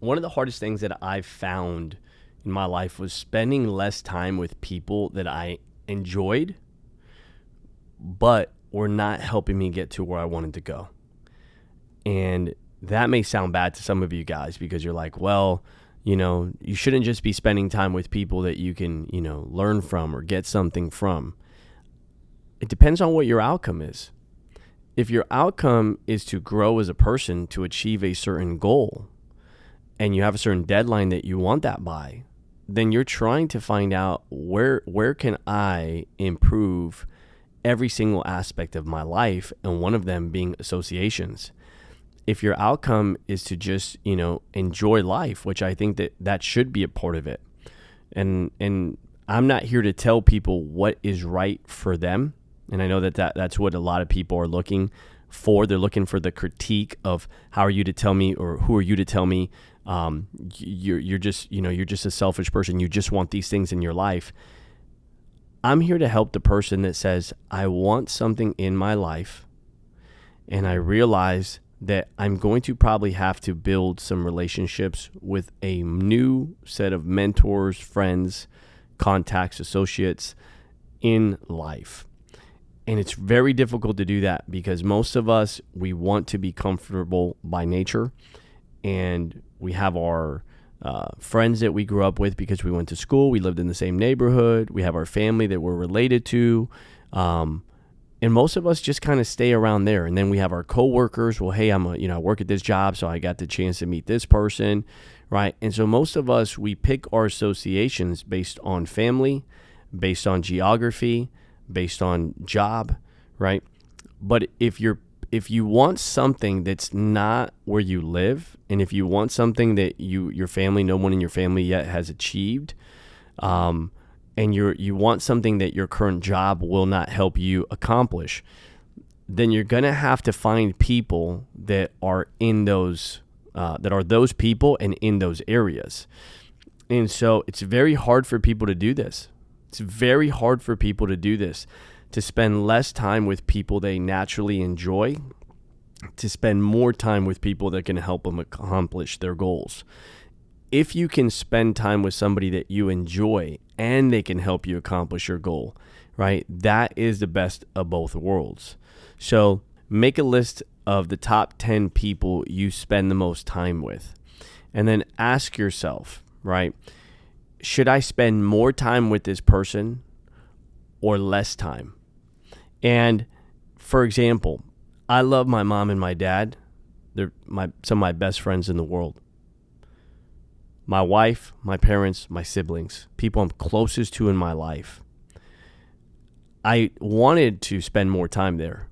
one of the hardest things that I've found in my life was spending less time with people that I enjoyed, but were not helping me get to where I wanted to go. And that may sound bad to some of you guys because you're like, well, you shouldn't just be spending time with people that you can, learn from or get something from. It depends on what your outcome is. If your outcome is to grow as a person, to achieve a certain goal, and you have a certain deadline that you want that by, then you're trying to find out where can I improve every single aspect of my life, and one of them being associations. If your outcome is to just, enjoy life, which I think that should be a part of it. And I'm not here to tell people what is right for them. And I know that's what a lot of people are looking for. They're looking for the critique of how are you to tell me, or who are you to tell me you're just a selfish person. You just want these things in your life. I'm here to help the person that says, I want something in my life, and I realize that I'm going to probably have to build some relationships with a new set of mentors, friends, contacts, associates in life. And it's very difficult to do that because most of us, we want to be comfortable by nature, and we have our friends that we grew up with because we went to school, we lived in the same neighborhood, we have our family that we're related to, and most of us just kind of stay around there. And then we have our coworkers. Well, hey, I work at this job, so I got the chance to meet this person, right? And so most of us, we pick our associations based on family, based on geography, based on job, right? But if you want something that's not where you live, and if you want something that your family, no one in your family yet has achieved, and you want something that your current job will not help you accomplish, then you're gonna have to find people that are in those those people and in those areas. And so it's very hard for people to do this. It's very hard for people to do this, to spend less time with people they naturally enjoy, to spend more time with people that can help them accomplish their goals. If you can spend time with somebody that you enjoy and they can help you accomplish your goal, right? That is the best of both worlds. So make a list of the top 10 people you spend the most time with, and then ask yourself, right? Should I spend more time with this person or less time? And for example, I love my mom and my dad. They're some of my best friends in the world. My wife, my parents, my siblings, people I'm closest to in my life. I wanted to spend more time there,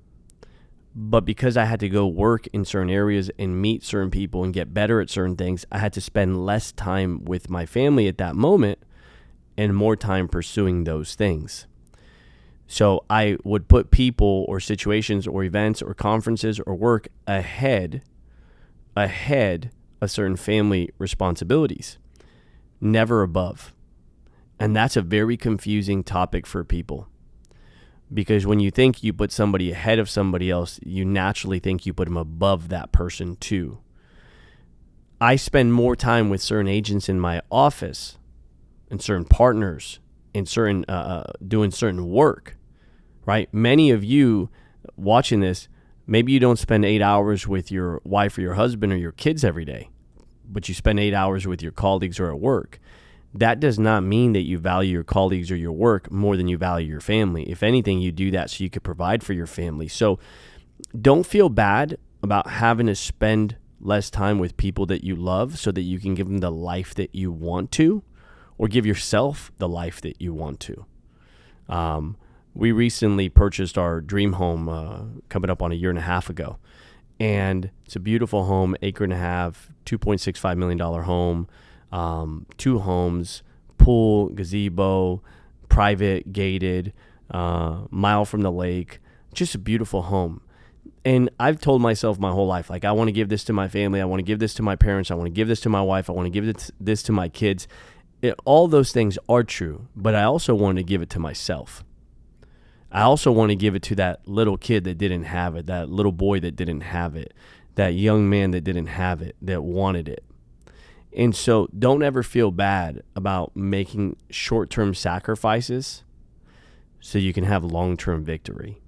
but because I had to go work in certain areas and meet certain people and get better at certain things, I had to spend less time with my family at that moment and more time pursuing those things. So I would put people or situations or events or conferences or work ahead of certain family responsibilities, never above. And that's a very confusing topic for people, because when you think you put somebody ahead of somebody else, you naturally think you put them above that person too. I spend more time with certain agents in my office and certain partners and certain doing certain work, right? Many of you watching this, maybe you don't spend 8 hours with your wife or your husband or your kids every day, but you spend 8 hours with your colleagues or at work. That does not mean that you value your colleagues or your work more than you value your family. If anything, you do that so you could provide for your family. So don't feel bad about having to spend less time with people that you love so that you can give them the life that you want to, or give yourself the life that you want to. We recently purchased our dream home coming up on a year and a half ago. And it's a beautiful home, acre and a half, $2.65 million home, 2 homes, pool, gazebo, private, gated, mile from the lake, just a beautiful home. And I've told myself my whole life, like, I want to give this to my family. I want to give this to my parents. I want to give this to my wife. I want to give this to my kids. All those things are true, but I also want to give it to myself. I also want to give it to that little kid that didn't have it, that little boy that didn't have it, that young man that didn't have it, that wanted it. And so don't ever feel bad about making short-term sacrifices so you can have long-term victory.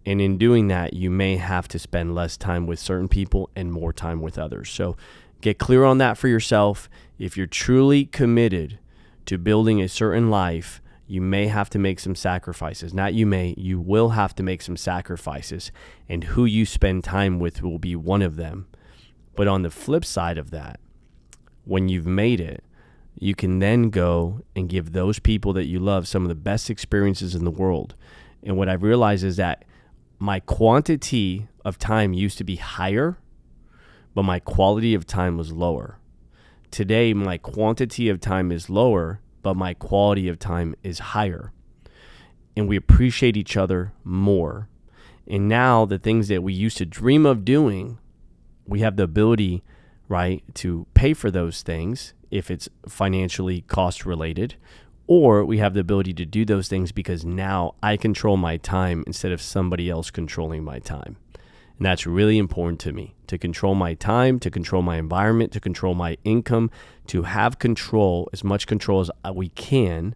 And in doing that, you may have to spend less time with certain people and more time with others. So get clear on that for yourself. If you're truly committed to building a certain life, you may have to make some sacrifices. Not you may, you will have to make some sacrifices. And who you spend time with will be one of them. But on the flip side of that, when you've made it, you can then go and give those people that you love some of the best experiences in the world. And what I've realized is that my quantity of time used to be higher, but my quality of time was lower. Today, my quantity of time is lower, but my quality of time is higher. And we appreciate each other more. And now the things that we used to dream of doing, we have the ability, right, to pay for those things if it's financially cost related, or we have the ability to do those things because now I control my time instead of somebody else controlling my time. And that's really important to me, to control my time, to control my environment, to control my income, to have control, as much control as we can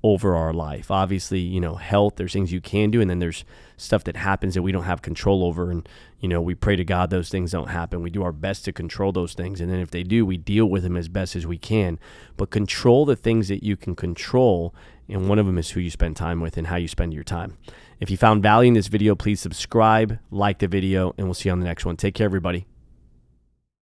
over our life. Obviously, health, there's things you can do, and then there's stuff that happens that we don't have control over. And, we pray to God those things don't happen. We do our best to control those things. And then if they do, we deal with them as best as we can. But control the things that you can control. And one of them is who you spend time with and how you spend your time. If you found value in this video, please subscribe, like the video, and we'll see you on the next one. Take care, everybody.